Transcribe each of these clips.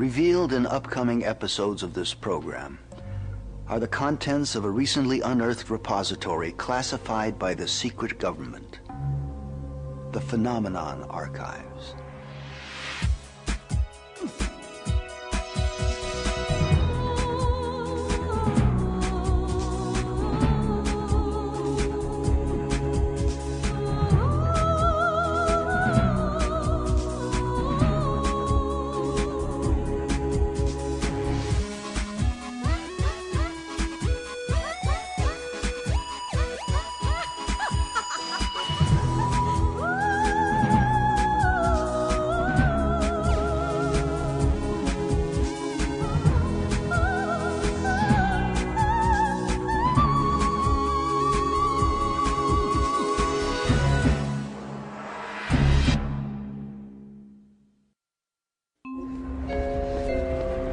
Revealed in upcoming episodes of this program are the contents of a recently unearthed repository classified by the secret government, the Phenomenon Archives.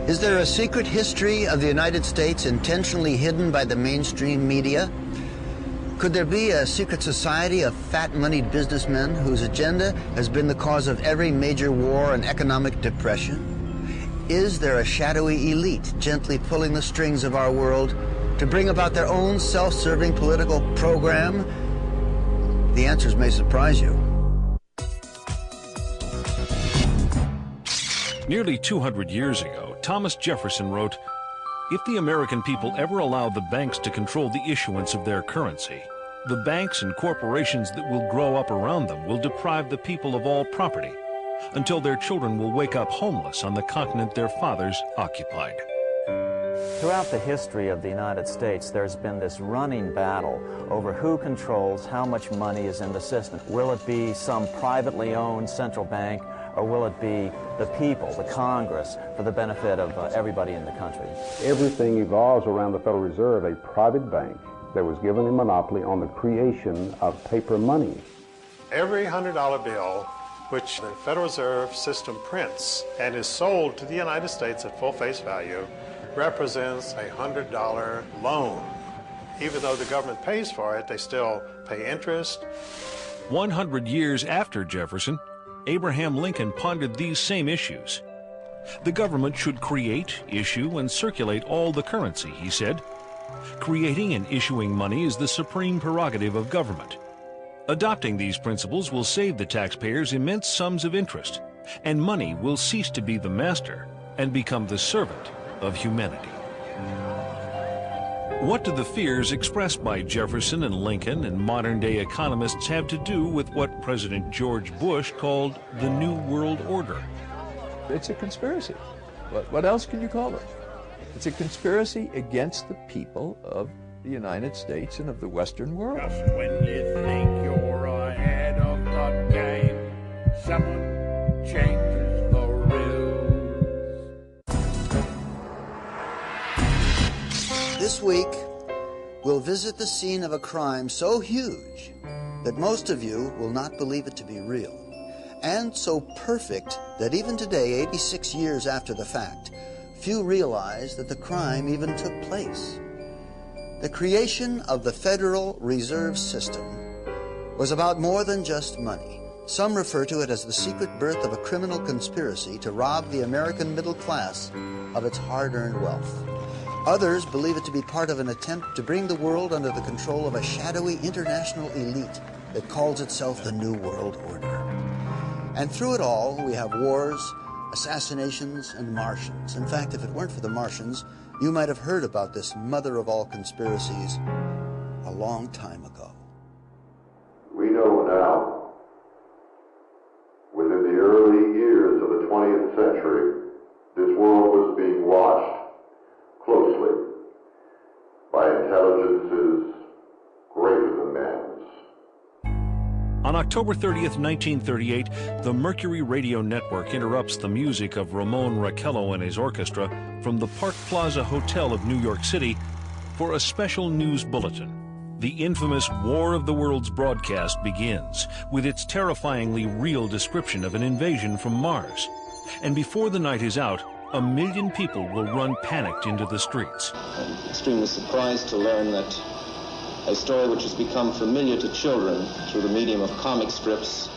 Is there a secret history of the United States intentionally hidden by the mainstream media? Could there be a secret society of fat-moneyed businessmen whose agenda has been the cause of every major war and economic depression? Is there a shadowy elite gently pulling the strings of our world to bring about their own self-serving political program? The answers may surprise you. Nearly 200 years ago, Thomas Jefferson wrote, "If the American people ever allow the banks to control the issuance of their currency, the banks and corporations that will grow up around them will deprive the people of all property, until their children will wake up homeless on the continent their fathers occupied." Throughout the history of the United States, there's been this running battle over who controls how much money is in the system. Will it be some privately owned central bank, or will it be the people, the Congress, for the benefit of everybody in the country? Everything evolves around the Federal Reserve, a private bank that was given a monopoly on the creation of paper money. Every $100 bill which the Federal Reserve System prints and is sold to the United States at full face value represents a $100 loan. Even though the government pays for it, they still pay interest. 100 years after Jefferson, Abraham Lincoln pondered these same issues. The government should create, issue, and circulate all the currency, he said. Creating and issuing money is the supreme prerogative of government. Adopting these principles will save the taxpayers immense sums of interest, and money will cease to be the master and become the servant of humanity. What do the fears expressed by Jefferson and Lincoln and modern-day economists have to do with what President George Bush called the New World Order? It's a conspiracy. What else can you call it? It's a conspiracy against the people of the United States and of the Western world. Just when you think you're ahead of the game, someone changes the rules. This week, we'll visit the scene of a crime so huge that most of you will not believe it to be real, and so perfect that even today, 86 years after the fact, few realize that the crime even took place. The creation of the Federal Reserve System was about more than just money. Some refer to it as the secret birth of a criminal conspiracy to rob the American middle class of its hard-earned wealth. Others believe it to be part of an attempt to bring the world under the control of a shadowy international elite that calls itself the New World Order. And through it all, we have wars, assassinations, and Martians. In fact, if it weren't for the Martians, you might have heard about this mother of all conspiracies a long time ago. We know now, within the early years of the 20th century, this world was being watched closely by intelligences greater than man's. On October 30th, 1938, the Mercury Radio Network interrupts the music of Ramon Raquello and his orchestra from the Park Plaza Hotel of New York City for a special news bulletin. The infamous War of the Worlds broadcast begins with its terrifyingly real description of an invasion from Mars. And before the night is out, 1 million people will run panicked into the streets. I'm extremely surprised to learn that a story which has become familiar to children through the medium of comic strips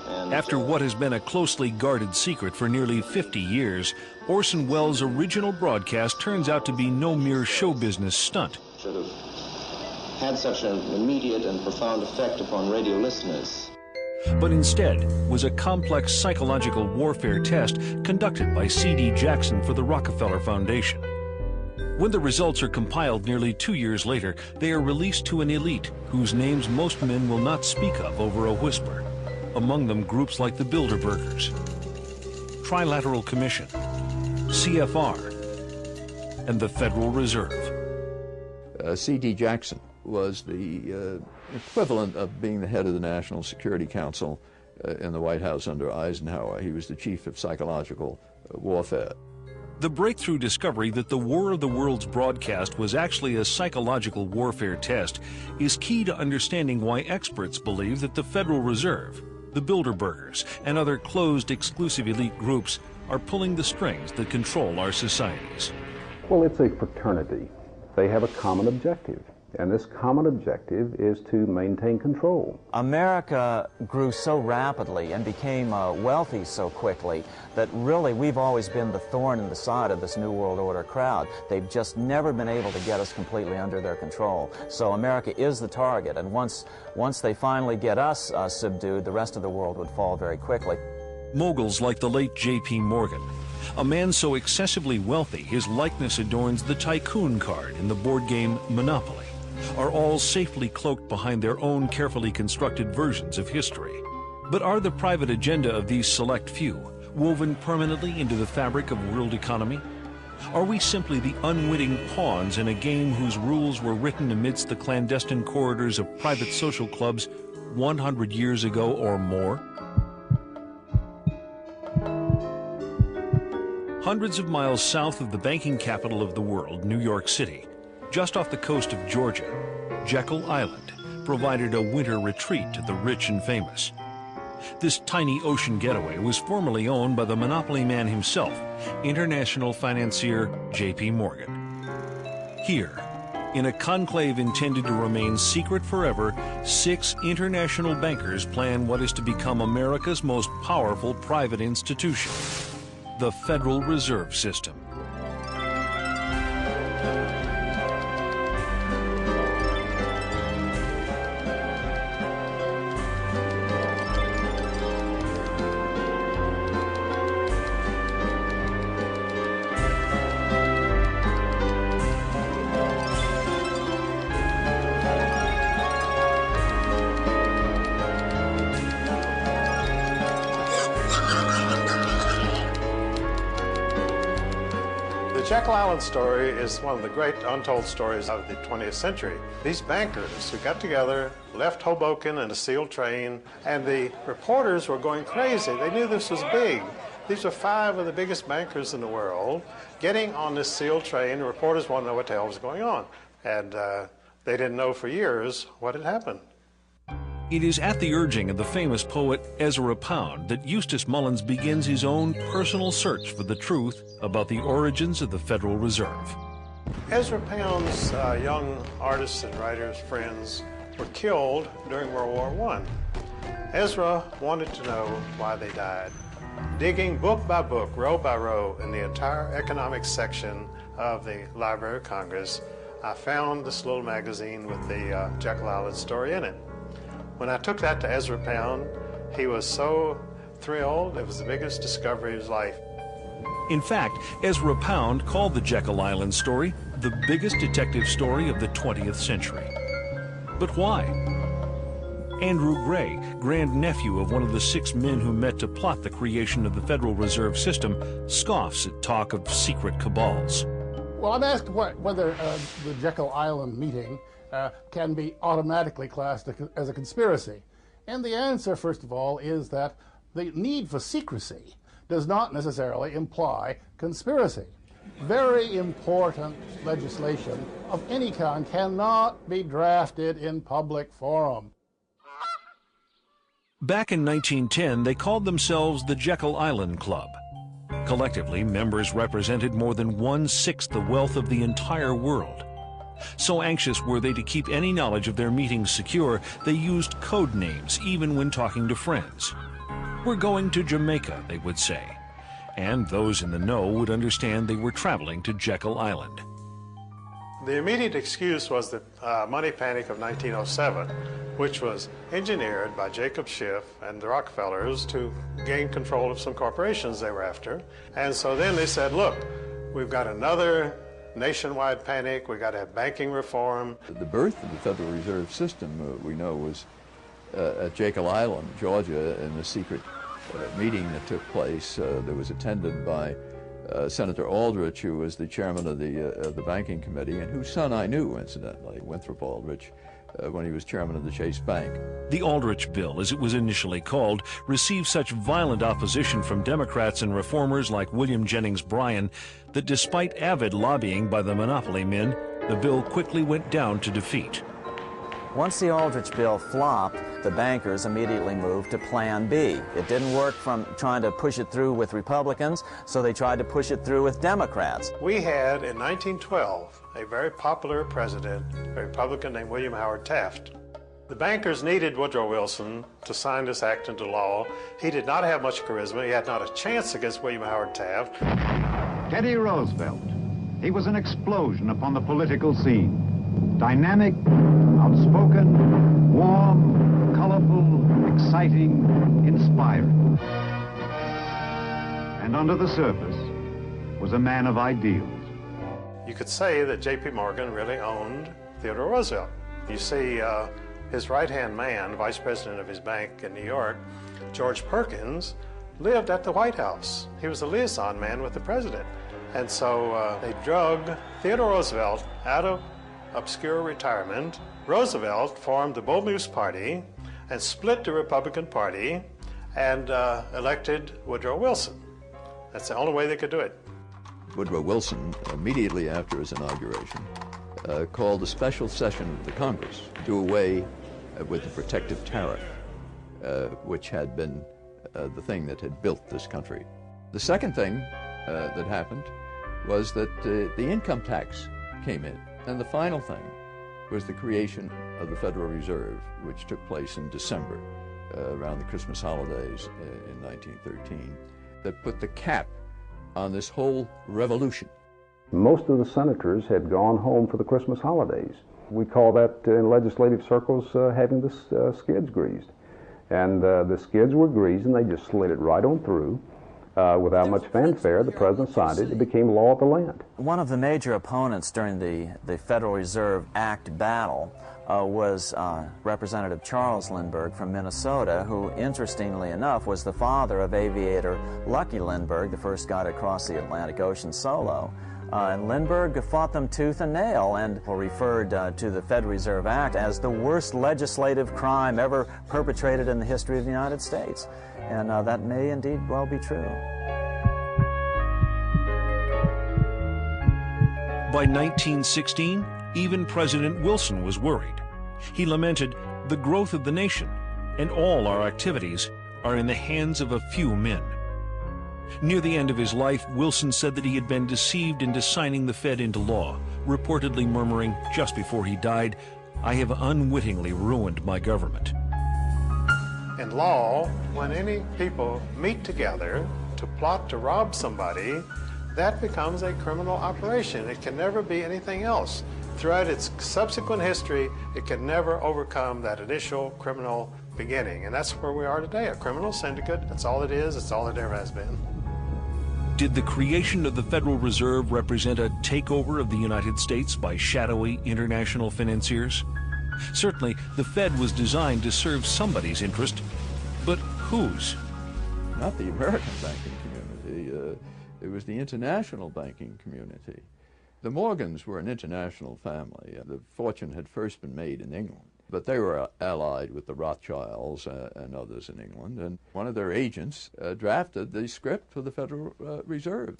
And, After what has been a closely guarded secret for nearly 50 years, Orson Welles' original broadcast turns out to be no mere show business stunt. should have had such an immediate and profound effect upon radio listeners. But instead was a complex psychological warfare test conducted by C.D. Jackson for the Rockefeller Foundation. When the results are compiled nearly 2 years later, they are released to an elite whose names most men will not speak of over a whisper. Among them groups like the Bilderbergers, Trilateral Commission, CFR, and the Federal Reserve. C.D. Jackson was the equivalent of being the head of the National Security Council in the White House under Eisenhower. He was the chief of psychological warfare. The breakthrough discovery that the War of the Worlds broadcast was actually a psychological warfare test is key to understanding why experts believe that the Federal Reserve, the Bilderbergers, and other closed exclusive elite groups are pulling the strings that control our societies. Well, it's a fraternity. They have a common objective, and this common objective is to maintain control. America grew so rapidly and became wealthy so quickly that really we've always been the thorn in the side of this New World Order crowd. They've just never been able to get us completely under their control. So America is the target, and once they finally get us subdued, the rest of the world would fall very quickly. Moguls like the late J.P. Morgan, a man so excessively wealthy his likeness adorns the tycoon card in the board game Monopoly, are all safely cloaked behind their own carefully constructed versions of history. But are the private agenda of these select few woven permanently into the fabric of world economy? Are we simply the unwitting pawns in a game whose rules were written amidst the clandestine corridors of private social clubs 100 years ago or more? Hundreds of miles south of the banking capital of the world, New York City, just off the coast of Georgia, Jekyll Island provided a winter retreat to the rich and famous. This tiny ocean getaway was formerly owned by the monopoly man himself, international financier J.P. Morgan. Here, in a conclave intended to remain secret forever, 6 international bankers plan what is to become America's most powerful private institution, the Federal Reserve System. The Jekyll Island story is one of the great untold stories of the 20th century. These bankers who got together, left Hoboken in a sealed train, and the reporters were going crazy. They knew this was big. These were 5 of the biggest bankers in the world getting on this sealed train. The reporters wanted to know what the hell was going on. And they didn't know for years what had happened. It is at the urging of the famous poet Ezra Pound that Eustace Mullins begins his own personal search for the truth about the origins of the Federal Reserve. Ezra Pound's young artists and writers, friends, were killed during World War I. Ezra wanted to know why they died. Digging book by book, row by row, in the entire economics section of the Library of Congress, I found this little magazine with the Jekyll Island story in it. When I took that to Ezra Pound, he was so thrilled. It was the biggest discovery of his life. In fact, Ezra Pound called the Jekyll Island story the biggest detective story of the 20th century. But why? Andrew Gray, grandnephew of one of the 6 men who met to plot the creation of the Federal Reserve System, scoffs at talk of secret cabals. Well, I'm asked whether the Jekyll Island meeting can be automatically classed as a conspiracy. And the answer, first of all, is that the need for secrecy does not necessarily imply conspiracy. Very important legislation of any kind cannot be drafted in public forum. Back in 1910, they called themselves the Jekyll Island Club. Collectively, members represented more than 1/6 the wealth of the entire world. So anxious were they to keep any knowledge of their meetings secure, they used code names even when talking to friends. "We're going to Jamaica," they would say. And those in the know would understand they were traveling to Jekyll Island. The immediate excuse was the money panic of 1907, which was engineered by Jacob Schiff and the Rockefellers to gain control of some corporations they were after. And so then they said, look, we've got another nationwide panic, we've got to have banking reform. The birth of the Federal Reserve System, we know, was at Jekyll Island, Georgia, in a secret meeting that took place that was attended by Senator Aldrich, who was the chairman of the Banking Committee, and whose son I knew, incidentally, Winthrop Aldrich, when he was chairman of the Chase Bank. The Aldrich Bill, as it was initially called, received such violent opposition from Democrats and reformers like William Jennings Bryan that despite avid lobbying by the monopoly men, the bill quickly went down to defeat. Once the Aldrich Bill flopped, the bankers immediately moved to Plan B. It didn't work from trying to push it through with Republicans, so they tried to push it through with Democrats. We had, in 1912, a very popular president, a Republican named William Howard Taft. The bankers needed Woodrow Wilson to sign this act into law. He did not have much charisma. He had not a chance against William Howard Taft. Teddy Roosevelt. He was an explosion upon the political scene. Dynamic, outspoken, warm, colorful, exciting, inspiring. And under the surface was a man of ideals. You could say that J.P. Morgan really owned Theodore Roosevelt. You see, his right-hand man, vice president of his bank in New York, George Perkins, lived at the White House. He was the liaison man with the president. And so they drug Theodore Roosevelt out of obscure retirement. Roosevelt formed the Bull Moose Party and split the Republican Party and elected Woodrow Wilson. That's the only way they could do it. Woodrow Wilson, immediately after his inauguration, called a special session of the Congress to do away with the protective tariff, which had been the thing that had built this country. The second thing that happened was that the income tax came in. And the final thing was the creation of the Federal Reserve, which took place in December, around the Christmas holidays in 1913, that put the cap on this whole revolution. Most of the senators had gone home for the Christmas holidays. We call that in legislative circles having the skids greased. And the skids were greased and they just slid it right on through. Without much fanfare, the president signed it. It became law of the land. One of the major opponents during the Federal Reserve Act battle was Representative Charles Lindbergh from Minnesota, who, interestingly enough, was the father of aviator Lucky Lindbergh, the first guy to cross the Atlantic Ocean solo. And Lindbergh fought them tooth and nail and referred to the Federal Reserve Act as the worst legislative crime ever perpetrated in the history of the United States. And that may indeed well be true. By 1916, even President Wilson was worried. He lamented, "The growth of the nation and all our activities are in the hands of a few men." Near the end of his life, Wilson said that he had been deceived into signing the Fed into law, reportedly murmuring just before he died, "I have unwittingly ruined my government." In law, when any people meet together to plot to rob somebody, that becomes a criminal operation. It can never be anything else. Throughout its subsequent history, it can never overcome that initial criminal beginning. And that's where we are today, a criminal syndicate. That's all it is. It's all it ever has been. Did the creation of the Federal Reserve represent a takeover of the United States by shadowy international financiers? Certainly, the Fed was designed to serve somebody's interest, but whose? Not the American banking community. It was the international banking community. The Morgans were an international family. The fortune had first been made in England, but they were allied with the Rothschilds and others in England, and one of their agents drafted the script for the Federal Reserve.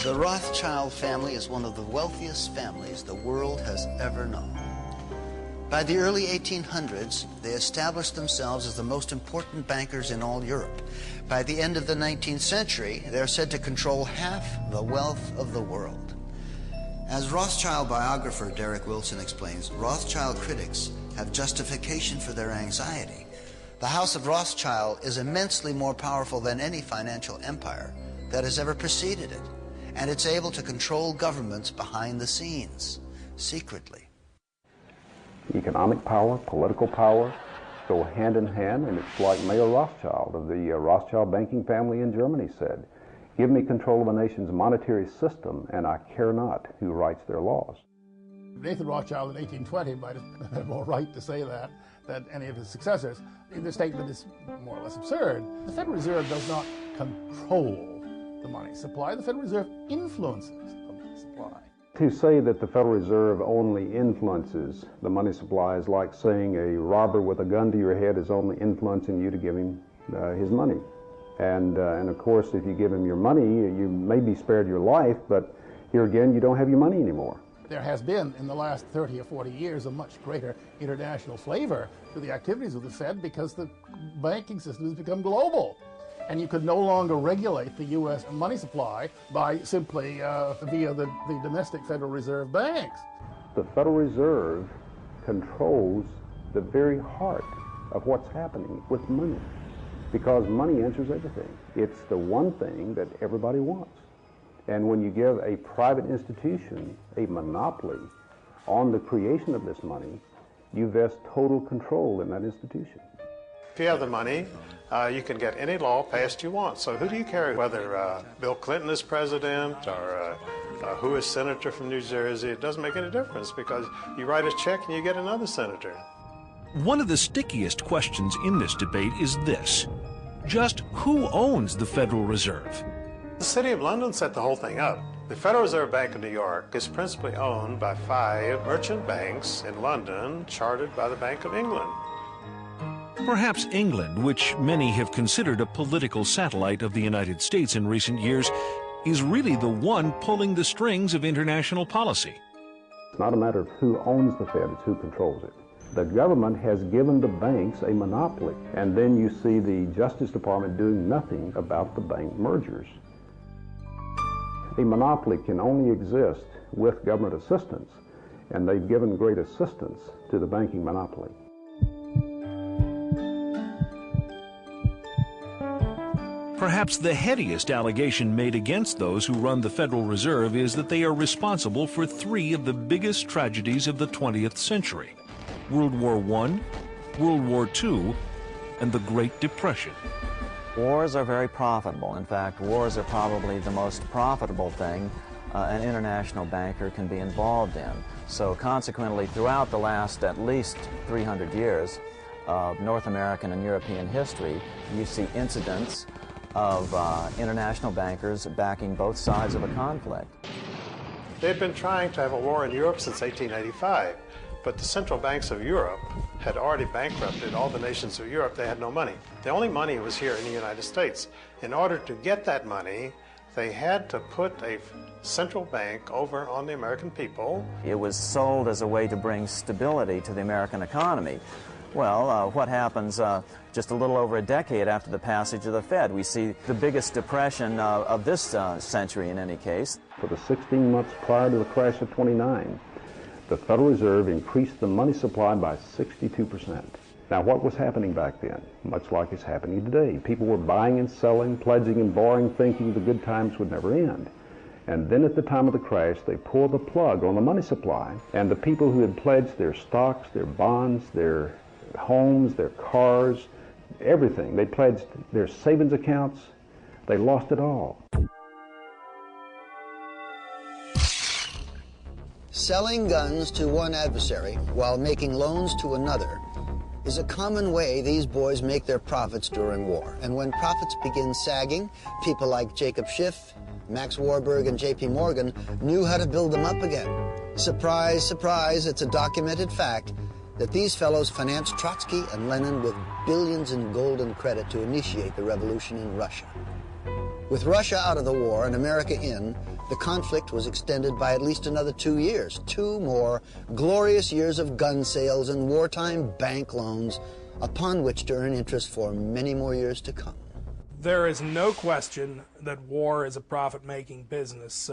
The Rothschild family is one of the wealthiest families the world has ever known. By the early 1800s, they established themselves as the most important bankers in all Europe. By the end of the 19th century, they're said to control half the wealth of the world. As Rothschild biographer Derek Wilson explains, Rothschild critics have justification for their anxiety. The House of Rothschild is immensely more powerful than any financial empire that has ever preceded it, and it's able to control governments behind the scenes, secretly. Economic power, political power go hand in hand, and it's like Mayer Rothschild of the Rothschild banking family in Germany said, "Give me control of a nation's monetary system, and I care not who writes their laws." Nathan Rothschild in 1820 might have had more right to say that than any of his successors. The statement is more or less absurd. The Federal Reserve does not control the money supply. The Federal Reserve influences the money supply. To say that the Federal Reserve only influences the money supply is like saying a robber with a gun to your head is only influencing you to give him his money. And of course, if you give him your money, you may be spared your life, but here again, you don't have your money anymore. There has been, in the last 30 or 40 years, a much greater international flavor to the activities of the Fed because the banking system has become global. And you could no longer regulate the U.S. money supply by simply via the domestic Federal Reserve banks. The Federal Reserve controls the very heart of what's happening with money, because money answers everything. It's the one thing that everybody wants. And when you give a private institution a monopoly on the creation of this money, you vest total control in that institution. If you have the money, you can get any law passed you want. So who do you care whether Bill Clinton is president or who is senator from New Jersey? It doesn't make any difference because you write a check and you get another senator. One of the stickiest questions in this debate is this: just who owns the Federal Reserve? The City of London set the whole thing up. The Federal Reserve Bank of New York is principally owned by 5 merchant banks in London, chartered by the Bank of England. Perhaps England, which many have considered a political satellite of the United States in recent years, is really the one pulling the strings of international policy. It's not a matter of who owns the Fed, it's who controls it. The government has given the banks a monopoly, and then you see the Justice Department doing nothing about the bank mergers. A monopoly can only exist with government assistance, and they've given great assistance to the banking monopoly. Perhaps the headiest allegation made against those who run the Federal Reserve is that they are responsible for 3 of the biggest tragedies of the 20th century: World War I, World War II, and the Great Depression. Wars are very profitable. In fact, wars are probably the most profitable thing an international banker can be involved in. So consequently, throughout the last at least 300 years of North American and European history, you see incidents of international bankers backing both sides of a conflict. They've been trying to have a war in Europe since 1885, but the central banks of Europe had already bankrupted all the nations of Europe. They had no money. The only money was here in the United States. In order to get that money, they had to put a central bank over on the American people. It was sold as a way to bring stability to the American economy. Well, what happens just a little over a decade after the passage of the Fed? We see the biggest depression of this century in any case. For the 16 months prior to the crash of '29, the Federal Reserve increased the money supply by 62%. Now, what was happening back then? Much like it's happening today. People were buying and selling, pledging and borrowing, thinking the good times would never end. And then at the time of the crash, they pulled the plug on the money supply, and the people who had pledged their stocks, their bonds, their homes, their cars, everything, they pledged their savings accounts, they lost it all. Selling guns to one adversary while making loans to another is a common way these boys make their profits during war. And when profits begin sagging, people like Jacob Schiff, Max Warburg, and J.P. Morgan knew how to build them up again. Surprise, surprise, it's a documented fact that these fellows financed Trotsky and Lenin with billions in gold and credit to initiate the revolution in Russia. With Russia out of the war and America in, the conflict was extended by at least another 2 years. 2 more glorious years of gun sales and wartime bank loans, upon which to earn interest for many more years to come. There is no question that war is a profit-making business.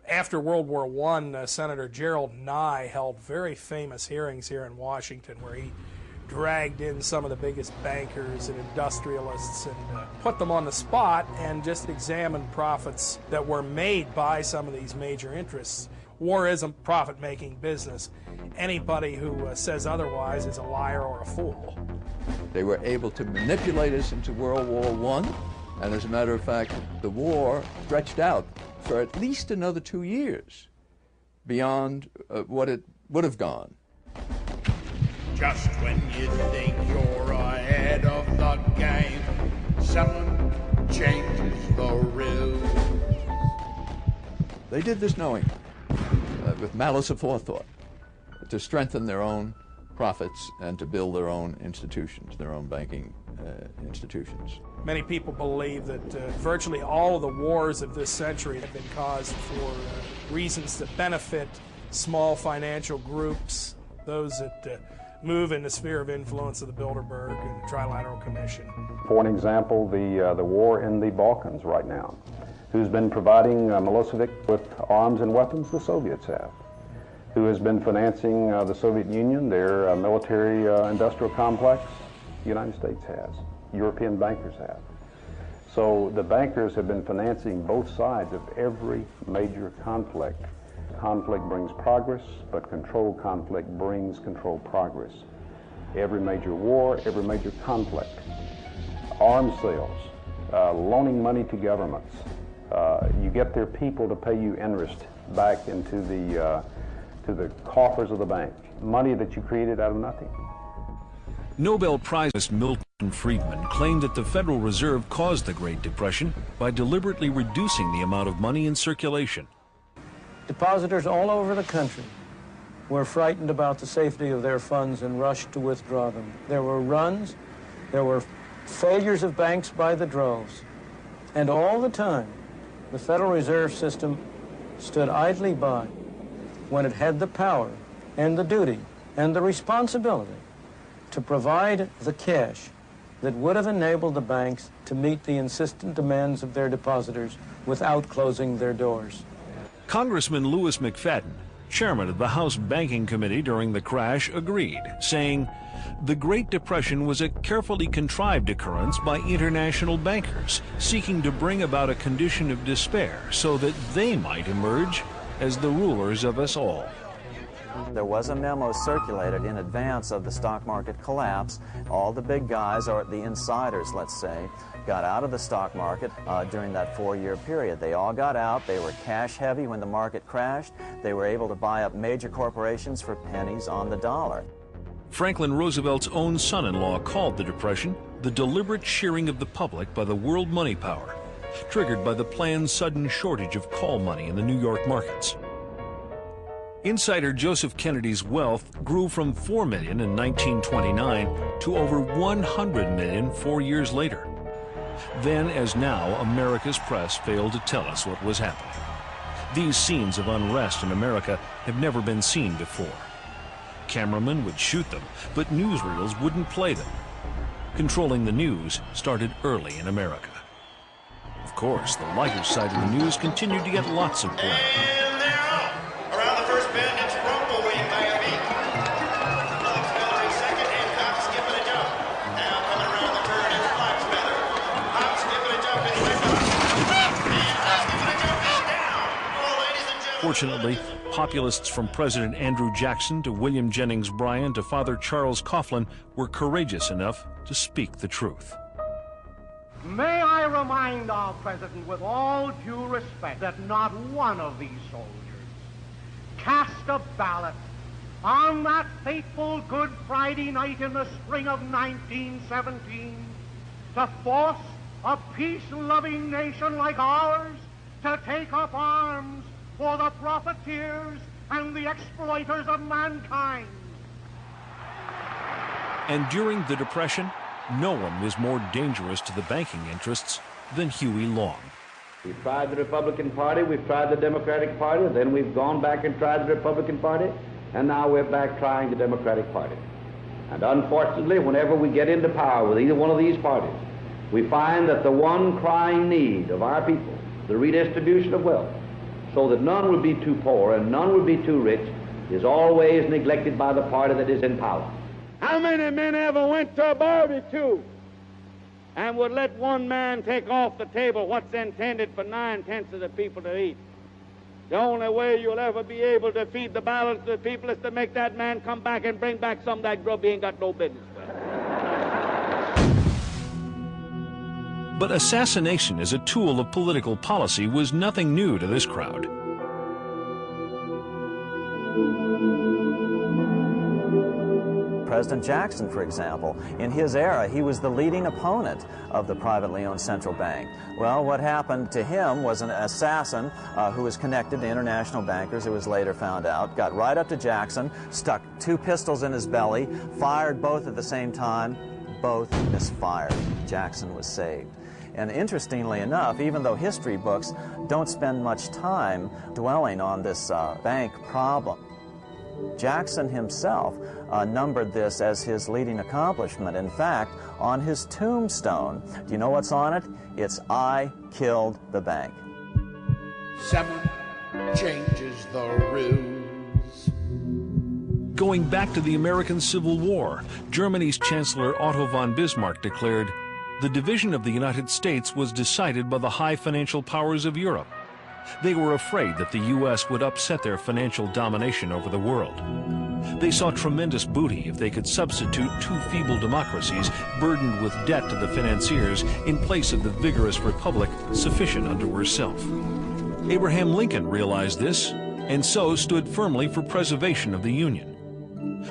After World War I, Senator Gerald Nye held very famous hearings here in Washington where he dragged in some of the biggest bankers and industrialists and put them on the spot and just examined profits that were made by some of these major interests. War is a profit-making business. Anybody who says otherwise is a liar or a fool. They were able to manipulate us into World War I, and as a matter of fact, the war stretched out for at least another 2 years beyond what it would have gone. Just when you think you're ahead of the game, someone changes the rules. They did this knowing, with malice aforethought, to strengthen their own profits and to build their own institutions, their own banking institutions. Many people believe that virtually all of the wars of this century have been caused for reasons that benefit small financial groups, those that move in the sphere of influence of the Bilderberg and the Trilateral Commission. For an example, the war in the Balkans right now. Who's been providing Milosevic with arms and weapons? The Soviets have. Who has been financing the Soviet Union, their military industrial complex? The United States has. European bankers have. So the bankers have been financing both sides of every major conflict. Conflict brings progress, but controlled conflict brings controlled progress. Every major war, every major conflict, arms sales, loaning money to governments. You get their people to pay you interest back into the coffers of the bank. Money that you created out of nothing. Nobel Prize Milton Friedman claimed that the Federal Reserve caused the Great Depression by deliberately reducing the amount of money in circulation. Depositors all over the country were frightened about the safety of their funds and rushed to withdraw them. There were runs, there were failures of banks by the droves, and all the time the Federal Reserve System stood idly by when it had the power and the duty and the responsibility to provide the cash that would have enabled the banks to meet the insistent demands of their depositors without closing their doors. Congressman Louis McFadden, chairman of the House Banking Committee during the crash, agreed, saying, "The Great Depression was a carefully contrived occurrence by international bankers seeking to bring about a condition of despair so that they might emerge as the rulers of us all." There was a memo circulated in advance of the stock market collapse. All the big guys, or the insiders, let's say, got out of the stock market during that 4-year period. They all got out. They were cash heavy when the market crashed. They were able to buy up major corporations for pennies on the dollar. Franklin Roosevelt's own son-in-law called the Depression the deliberate shearing of the public by the world money power, triggered by the planned sudden shortage of call money in the New York markets. Insider Joseph Kennedy's wealth grew from $4 million in 1929 to over $100 million 4 years later. Then, as now, America's press failed to tell us what was happening. These scenes of unrest in America have never been seen before. Cameramen would shoot them, but newsreels wouldn't play them. Controlling the news started early in America. Of course, the lighter side of the news continued to get lots of play. And they're off. Around the first bend, it's Rumbleweed by a beat. Alex Miller is second, and Hop, Skip, and a Jump. Now coming around the turn, it's Fox Feather. Hop, Skip, and a Jump is second. And Hop, Skip, and a Jump is down. Well, ladies and gentlemen. Fortunately, populists from President Andrew Jackson to William Jennings Bryan to Father Charles Coughlin were courageous enough to speak the truth. May I remind our President with all due respect that not one of these soldiers cast a ballot on that fateful Good Friday night in the spring of 1917 to force a peace-loving nation like ours to take up arms for the profiteers and the exploiters of mankind. And during the Depression, no one was more dangerous to the banking interests than Huey Long. We've tried the Republican Party, we've tried the Democratic Party, then we've gone back and tried the Republican Party, and now we're back trying the Democratic Party. And unfortunately, whenever we get into power with either one of these parties, we find that the one crying need of our people, the redistribution of wealth, so that none will be too poor and none will be too rich, is always neglected by the party that is in power. How many men ever went to a barbecue and would let one man take off the table what's intended for 9/10 of the people to eat? The only way you'll ever be able to feed the balance of the people is to make that man come back and bring back some of that grub he ain't got no business with. But assassination as a tool of political policy was nothing new to this crowd. President Jackson, for example, in his era, he was the leading opponent of the privately owned central bank. Well, what happened to him was an assassin who was connected to international bankers, it was later found out, got right up to Jackson, stuck 2 pistols in his belly, fired both at the same time, both misfired. Jackson was saved. And interestingly enough, even though history books don't spend much time dwelling on this bank problem, Jackson himself numbered this as his leading accomplishment. In fact, on his tombstone, do you know what's on it? It's, "I killed the bank." Someone changes the rules. Going back to the American Civil War, Germany's Chancellor Otto von Bismarck declared, "The division of the United States was decided by the high financial powers of Europe. They were afraid that the U.S. would upset their financial domination over the world. They saw tremendous booty if they could substitute 2 feeble democracies burdened with debt to the financiers in place of the vigorous republic sufficient unto herself." Abraham Lincoln realized this and so stood firmly for preservation of the Union.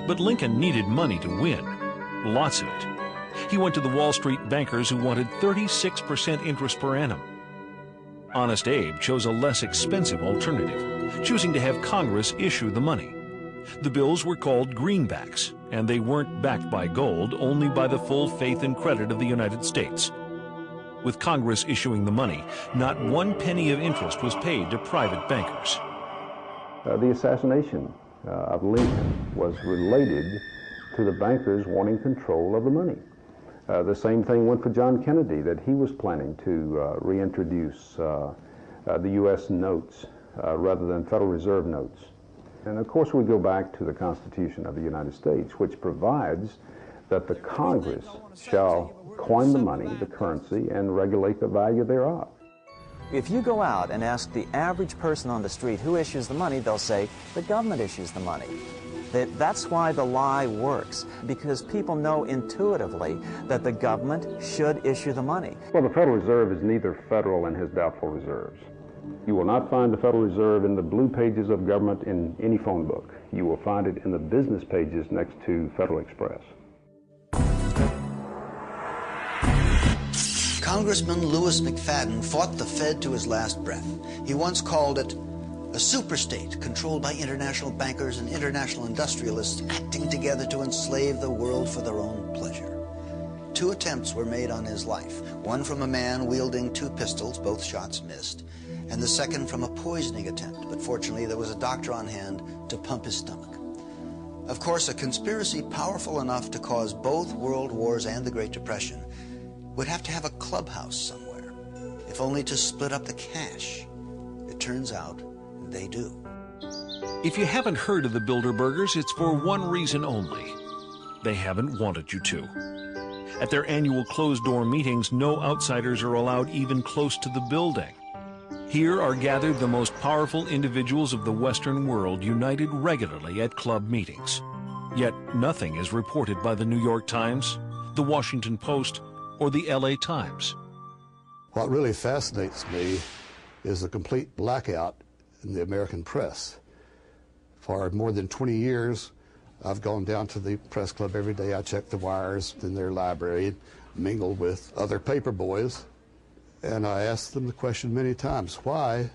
But Lincoln needed money to win, lots of it. He went to the Wall Street bankers who wanted 36% interest per annum. Honest Abe chose a less expensive alternative, choosing to have Congress issue the money. The bills were called greenbacks, and they weren't backed by gold, only by the full faith and credit of the United States. With Congress issuing the money, not 1 penny of interest was paid to private bankers. The assassination of Lincoln was related to the bankers wanting control of the money. The same thing went for John Kennedy, that he was planning to reintroduce the U.S. notes rather than Federal Reserve notes. And of course we go back to the Constitution of the United States, which provides that the Congress shall coin the money, the currency, and regulate the value thereof. If you go out and ask the average person on the street who issues the money, they'll say the government issues the money. That's why the lie works, because people know intuitively that the government should issue the money. Well, the Federal Reserve is neither federal and has doubtful reserves. You will not find the Federal Reserve in the blue pages of government in any phone book. You will find it in the business pages next to Federal Express. Congressman Louis McFadden fought the Fed to his last breath. He once called it a superstate controlled by international bankers and international industrialists acting together to enslave the world for their own pleasure. 2 attempts were made on his life, one from a man wielding 2 pistols, both shots missed, and the second from a poisoning attempt, but fortunately there was a doctor on hand to pump his stomach. Of course, a conspiracy powerful enough to cause both world wars and the Great Depression would have to have a clubhouse somewhere, if only to split up the cash. It turns out they do. If you haven't heard of the Bilderbergers, it's for one reason only. They haven't wanted you to. At their annual closed-door meetings, no outsiders are allowed even close to the building. Here are gathered the most powerful individuals of the Western world, united regularly at club meetings. Yet nothing is reported by the New York Times, the Washington Post, or the LA Times. What really fascinates me is the complete blackout in the American press. For more than 20 years, I've gone down to the press club every day. I check the wires in their library, mingle with other paper boys, and I asked them the question many times, why,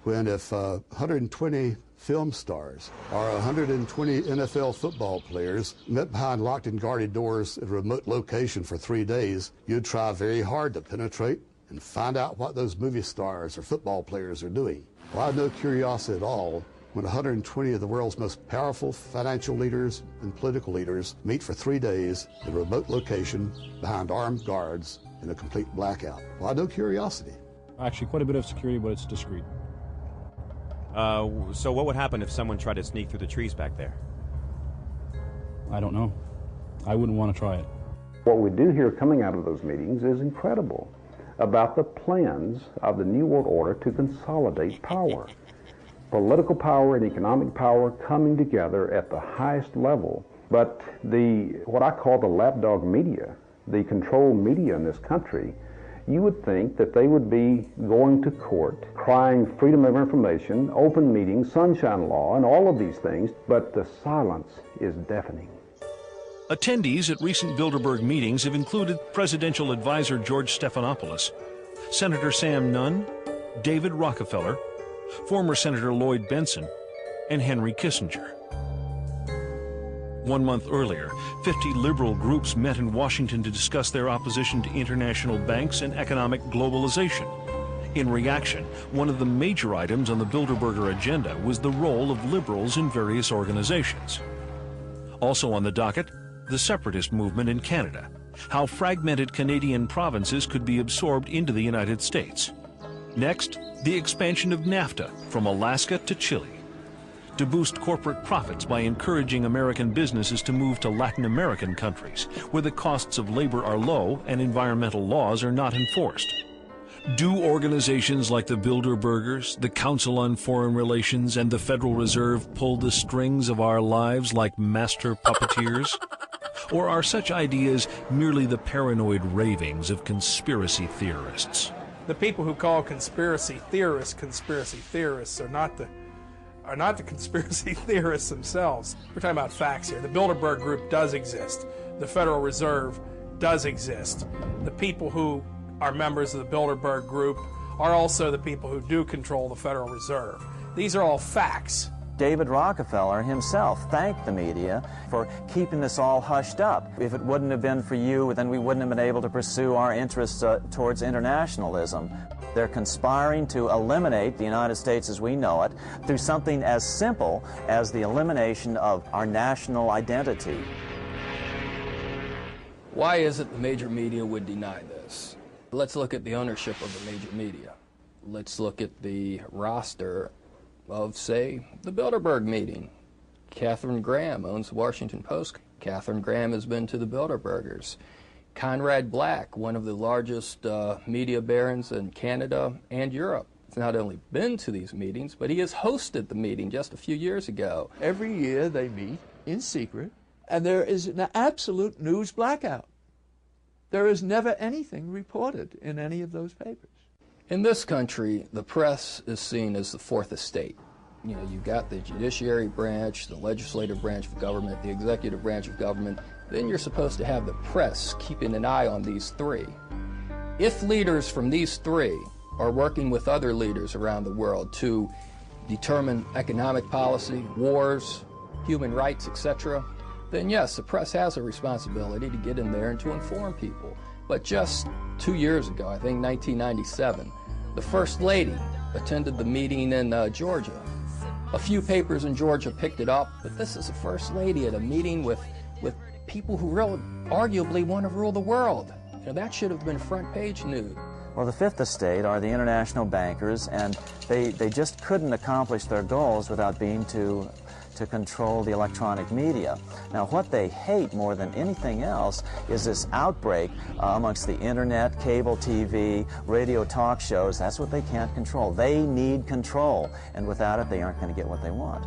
when if 120 film stars or 120 NFL football players met behind locked and guarded doors at a remote location for 3 days, you'd try very hard to penetrate and find out what those movie stars or football players are doing. Well, I have no curiosity at all when 120 of the world's most powerful financial leaders and political leaders meet for 3 days at a remote location behind armed guards in a complete blackout. Well, I have no curiosity. Actually, quite a bit of security, but it's discreet. So what would happen if someone tried to sneak through the trees back there? I don't know. I wouldn't want to try it. What we do hear coming out of those meetings is incredible about the plans of the New World Order to consolidate power. Political power and economic power coming together at the highest level. But what I call the lapdog media, the control media in this country, you would think that they would be going to court, crying freedom of information, open meetings, sunshine law, and all of these things, but the silence is deafening. Attendees at recent Bilderberg meetings have included Presidential Advisor George Stephanopoulos, Senator Sam Nunn, David Rockefeller, former Senator Lloyd Bentsen, and Henry Kissinger. 1 month earlier, 50 liberal groups met in Washington to discuss their opposition to international banks and economic globalization. In reaction, one of the major items on the Bilderberger agenda was the role of liberals in various organizations. Also on the docket, the separatist movement in Canada, how fragmented Canadian provinces could be absorbed into the United States. Next, the expansion of NAFTA from Alaska to Chile, to boost corporate profits by encouraging American businesses to move to Latin American countries, where the costs of labor are low and environmental laws are not enforced. Do organizations like the Bilderbergers, the Council on Foreign Relations, and the Federal Reserve pull the strings of our lives like master puppeteers? Or are such ideas merely the paranoid ravings of conspiracy theorists? The people who call conspiracy theorists are not the conspiracy theorists themselves. We're talking about facts here. The Bilderberg Group does exist. The Federal Reserve does exist. The people who are members of the Bilderberg Group are also the people who do control the Federal Reserve. These are all facts. David Rockefeller himself thanked the media for keeping this all hushed up. If it wouldn't have been for you, then we wouldn't have been able to pursue our interests towards internationalism. They're conspiring to eliminate the United States as we know it through something as simple as the elimination of our national identity. Why is it the major media would deny this? Let's look at the ownership of the major media. Let's look at the roster of, say, the Bilderberg meeting. Katharine Graham owns the Washington Post. Katharine Graham has been to the Bilderbergers. Conrad Black, one of the largest media barons in Canada and Europe, has not only been to these meetings, but he has hosted the meeting just a few years ago. Every year they meet in secret, and there is an absolute news blackout. There is never anything reported in any of those papers. In this country, the press is seen as the fourth estate. You know, you've got the judiciary branch, the legislative branch of government, the executive branch of government. Then you're supposed to have the press keeping an eye on these three. If leaders from these three are working with other leaders around the world to determine economic policy, wars, human rights, etc., then yes, the press has a responsibility to get in there and to inform people. But just 2 years ago, I think 1997, the First Lady attended the meeting in Georgia. A few papers in Georgia picked it up, but this is the First Lady at a meeting with people who really arguably want to rule the world. You know, that should have been front page news. Well, the fifth estate are the international bankers, and they just couldn't accomplish their goals without being to control the electronic media. Now, what they hate more than anything else is this outbreak amongst the internet, cable TV, radio talk shows. That's what they can't control. They need control, and without it, they aren't going to get what they want.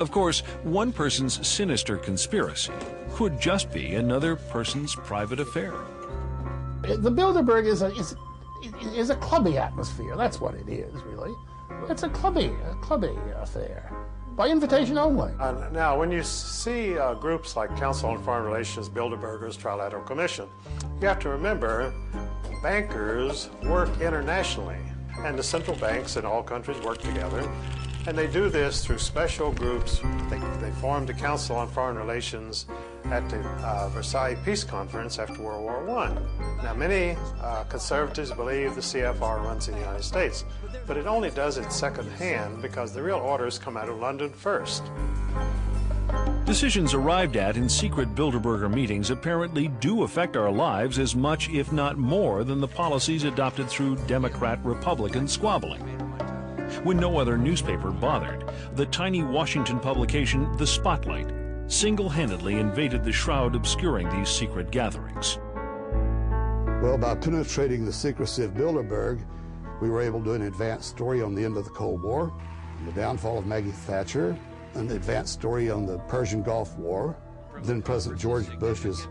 Of course, one person's sinister conspiracy could just be another person's private affair. The Bilderberg is a clubby atmosphere. That's what it is, really. It's a clubby affair. By invitation only. Now, when you see groups like Council on Foreign Relations, Bilderbergers, Trilateral Commission, you have to remember bankers work internationally, and the central banks in all countries work together, and they do this through special groups. They formed the Council on Foreign Relations at the Versailles Peace Conference after World War I. Now, many conservatives believe the CFR runs in the United States, but it only does it secondhand because the real orders come out of London first. Decisions arrived at in secret Bilderberger meetings apparently do affect our lives as much, if not more, than the policies adopted through Democrat-Republican squabbling. When no other newspaper bothered, the tiny Washington publication, The Spotlight, single-handedly invaded the shroud obscuring these secret gatherings. Well, by penetrating the secrecy of Bilderberg, we were able to do an advanced story on the end of the Cold War, the downfall of Maggie Thatcher, an advanced story on the Persian Gulf War, then President George Bush's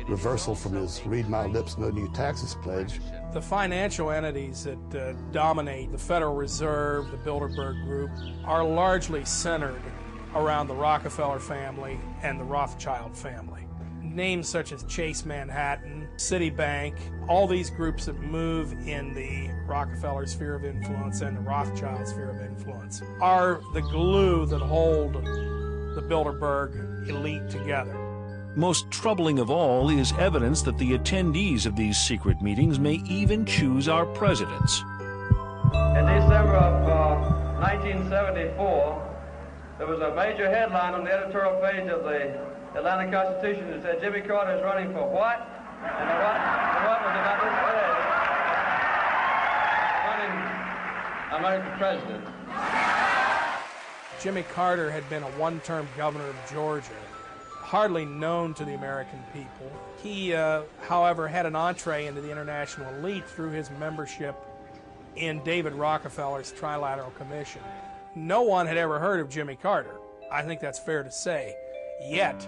reversal from his read my lips, no new taxes pledge. The financial entities that dominate the Federal Reserve, the Bilderberg Group, are largely centered around the Rockefeller family and the Rothschild family. Names such as Chase Manhattan, Citibank, all these groups that move in the Rockefeller sphere of influence and the Rothschild sphere of influence are the glue that hold the Bilderberg elite together. Most troubling of all is evidence that the attendees of these secret meetings may even choose our presidents. In December of 1974, there was a major headline on the editorial page of the Atlanta Constitution that said Jimmy Carter is running for what? And the what was about this day? Running American president. Jimmy Carter had been a one-term governor of Georgia, hardly known to the American people. He, however, had an entree into the international elite through his membership in David Rockefeller's Trilateral Commission. No one had ever heard of Jimmy Carter. I think that's fair to say. Yet,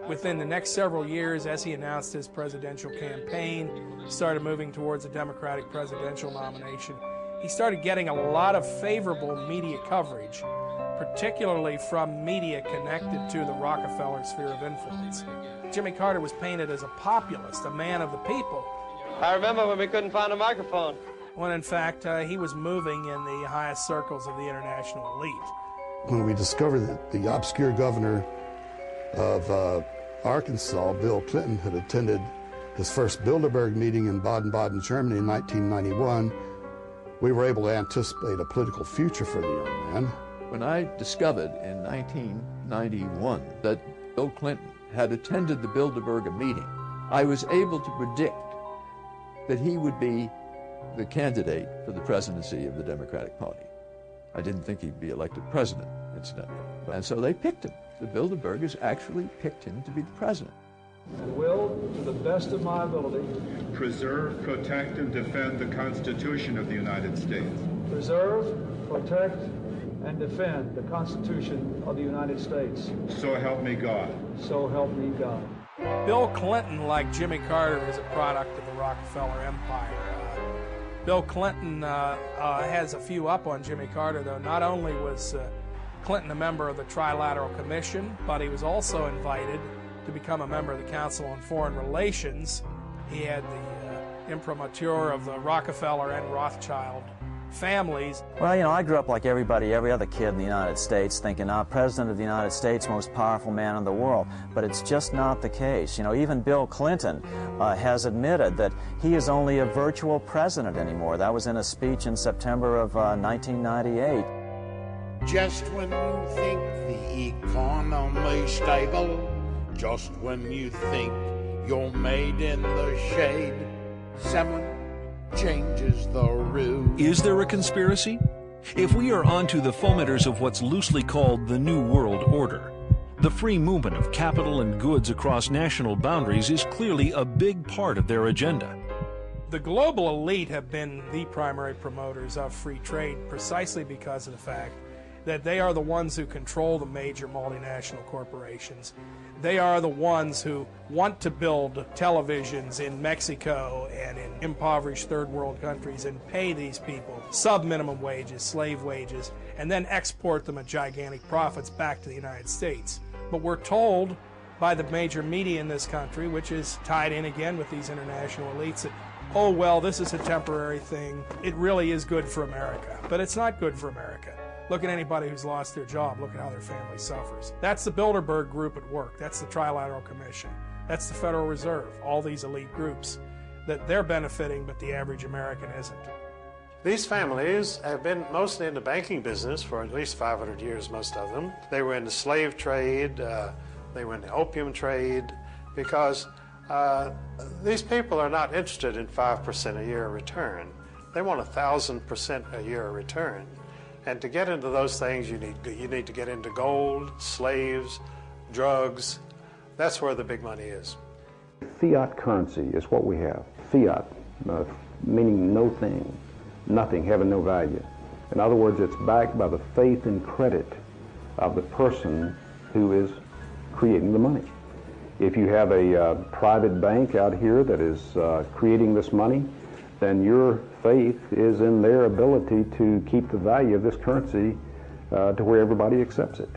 within the next several years, as he announced his presidential campaign, started moving towards a Democratic presidential nomination, he started getting a lot of favorable media coverage, particularly from media connected to the Rockefeller sphere of influence. Jimmy Carter was painted as a populist, a man of the people. I remember when we couldn't find a microphone. When in fact, he was moving in the highest circles of the international elite. When we discovered that the obscure governor of Arkansas, Bill Clinton, had attended his first Bilderberg meeting in Baden-Baden, Germany in 1991, we were able to anticipate a political future for the young man. When I discovered in 1991 that Bill Clinton had attended the Bilderberg meeting, I was able to predict that he would be the candidate for the presidency of the Democratic Party. I didn't think he'd be elected president, incidentally. And so they picked him. The Bilderbergers actually picked him to be the president. I will, to the best of my ability, preserve, protect, and defend the Constitution of the United States. Preserve, protect, and defend the Constitution of the United States. So help me God. So help me God. Bill Clinton, like Jimmy Carter, is a product of the Rockefeller Empire. Bill Clinton has a few up on Jimmy Carter, though. Not only was Clinton a member of the Trilateral Commission, but he was also invited to become a member of the Council on Foreign Relations. He had the imprimatur of the Rockefeller and Rothschild families. Well, you know, I grew up like everybody, every other kid in the United States, thinking, President of the United States, most powerful man in the world. But it's just not the case. You know, even Bill Clinton has admitted that he is only a virtual president anymore. That was in a speech in September of 1998. Just when you think the economy's stable, just when you think you're made in the shade, someone changes the rule. Is there a conspiracy? If we are onto the fomenters of what's loosely called the New World Order, the free movement of capital and goods across national boundaries is clearly a big part of their agenda. The global elite have been the primary promoters of free trade precisely because of the fact that they are the ones who control the major multinational corporations. They are the ones who want to build televisions in Mexico and in impoverished third world countries and pay these people sub-minimum wages, slave wages, and then export them at gigantic profits back to the United States. But we're told by the major media in this country, which is tied in again with these international elites, that, oh, well, this is a temporary thing. It really is good for America. But it's not good for America. Look at anybody who's lost their job. Look at how their family suffers. That's the Bilderberg Group at work. That's the Trilateral Commission. That's the Federal Reserve. All these elite groups that they're benefiting, but the average American isn't. These families have been mostly in the banking business for at least 500 years, most of them. They were in the slave trade. They were in the opium trade, because these people are not interested in 5% a year return. They want 1,000% a year return. And to get into those things, you need to get into gold, slaves, drugs. That's where the big money is. Fiat currency is what we have. Fiat, meaning no thing, nothing, having no value. In other words, it's backed by the faith and credit of the person who is creating the money. If you have a private bank out here that is creating this money, then your faith is in their ability to keep the value of this currency to where everybody accepts it.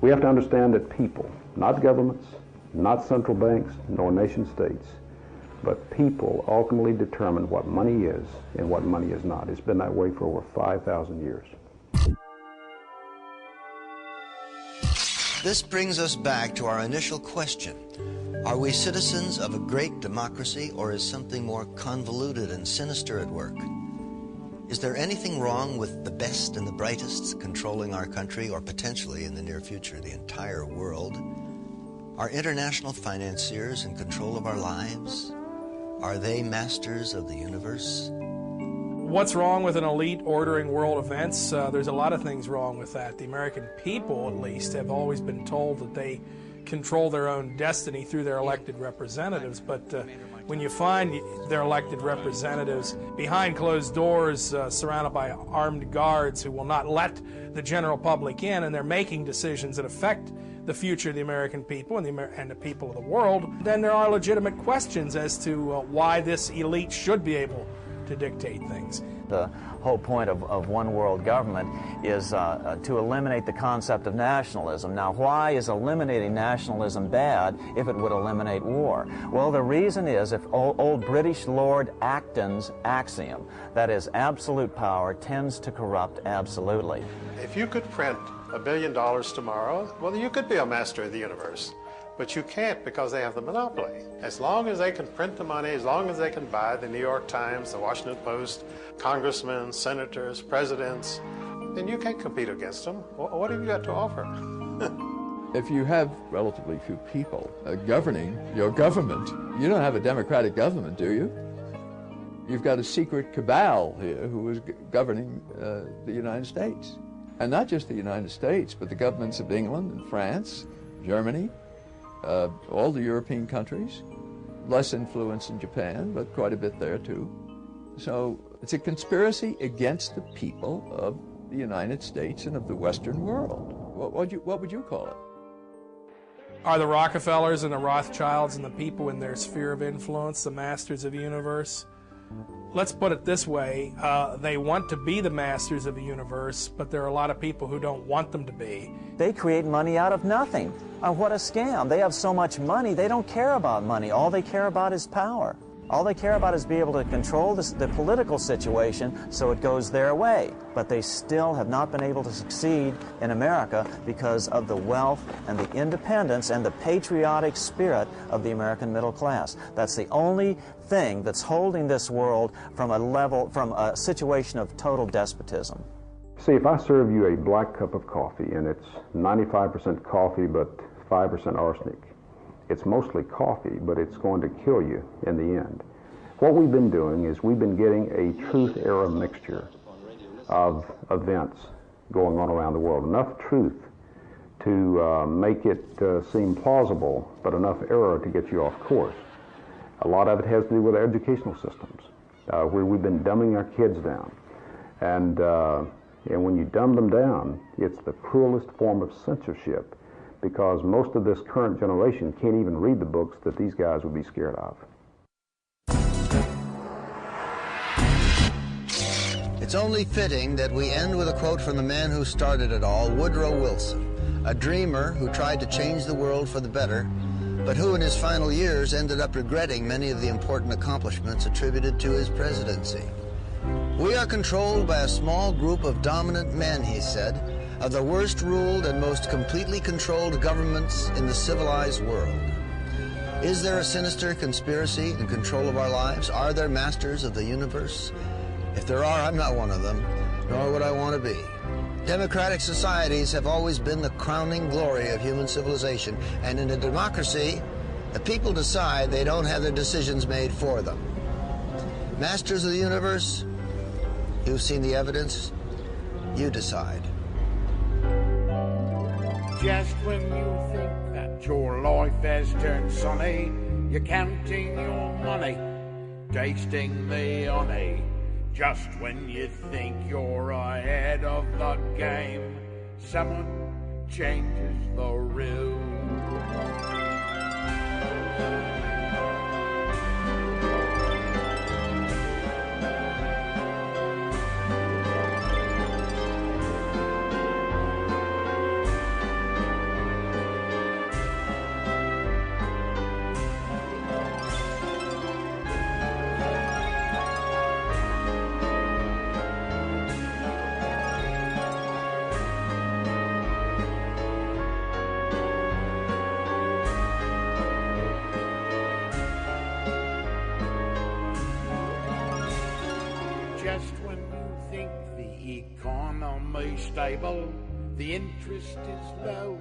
We have to understand that people, not governments, not central banks, nor nation states, but people ultimately determine what money is and what money is not. It's been that way for over 5,000 years. This brings us back to our initial question. Are we citizens of a great democracy, or is something more convoluted and sinister at work? Is there anything wrong with the best and the brightest controlling our country, or potentially in the near future the entire world? Are international financiers in control of our lives? Are they masters of the universe? What's wrong with an elite ordering world events? There's a lot of things wrong with that. The American people, at least, have always been told that they control their own destiny through their elected representatives, but when you find their elected representatives behind closed doors, surrounded by armed guards who will not let the general public in, and they're making decisions that affect the future of the American people and the people of the world, then there are legitimate questions as to why this elite should be able to dictate things. The whole point of one world government is to eliminate the concept of nationalism. Now, why is eliminating nationalism bad if it would eliminate war? Well, the reason is, if old British Lord Acton's axiom, that is, absolute power tends to corrupt absolutely. If you could print $1 billion tomorrow, well, you could be a master of the universe. But you can't, because they have the monopoly. As long as they can print the money, as long as they can buy the New York Times, the Washington Post, congressmen, senators, presidents, then you can't compete against them. What have you got to offer? If you have relatively few people governing your government, you don't have a democratic government, do you? You've got a secret cabal here who is governing the United States. And not just the United States, but the governments of England and France, Germany, all the European countries, less influence in Japan, but quite a bit there too. So it's a conspiracy against the people of the United States and of the Western world. What would you call it? Are the Rockefellers and the Rothschilds and the people in their sphere of influence the masters of the universe? Let's put it this way, they want to be the masters of the universe, but there are a lot of people who don't want them to be. They create money out of nothing. What a scam. They have so much money, they don't care about money. All they care about is power. All they care about is be able to control the political situation so it goes their way. But they still have not been able to succeed in America because of the wealth and the independence and the patriotic spirit of the American middle class. That's the only thing that's holding this world from a situation of total despotism. See, if I serve you a black cup of coffee and it's 95% coffee but 5% arsenic, it's mostly coffee, but it's going to kill you in the end. What we've been doing is we've been getting a truth-error mixture of events going on around the world. Enough truth to make it seem plausible, but enough error to get you off course. A lot of it has to do with our educational systems, where we've been dumbing our kids down. And when you dumb them down, it's the cruelest form of censorship, because most of this current generation can't even read the books that these guys would be scared of. It's only fitting that we end with a quote from the man who started it all, Woodrow Wilson, a dreamer who tried to change the world for the better, but who in his final years ended up regretting many of the important accomplishments attributed to his presidency. We are controlled by a small group of dominant men, he said, of the worst ruled and most completely controlled governments in the civilized world. Is there a sinister conspiracy in control of our lives? Are there masters of the universe? If there are, I'm not one of them, nor would I want to be. Democratic societies have always been the crowning glory of human civilization, and in a democracy, the people decide, they don't have their decisions made for them. Masters of the universe, you've seen the evidence. You decide. Just when you think that your life has turned sunny, you're counting your money, tasting the honey. Just when you think you're ahead of the game, someone changes the rules. Just when you think the economy's stable, the interest is low,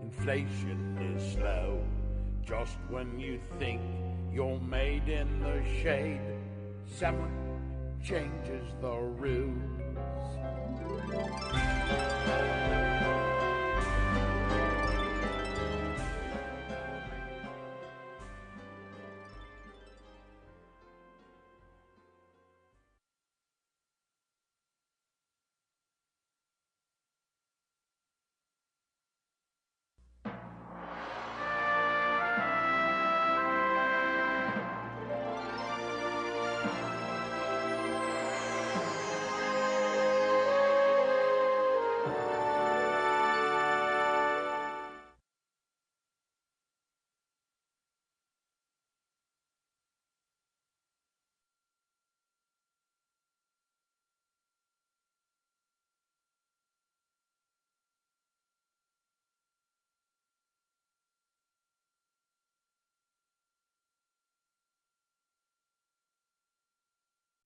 inflation is slow. Just when you think you're made in the shade, someone changes the rules.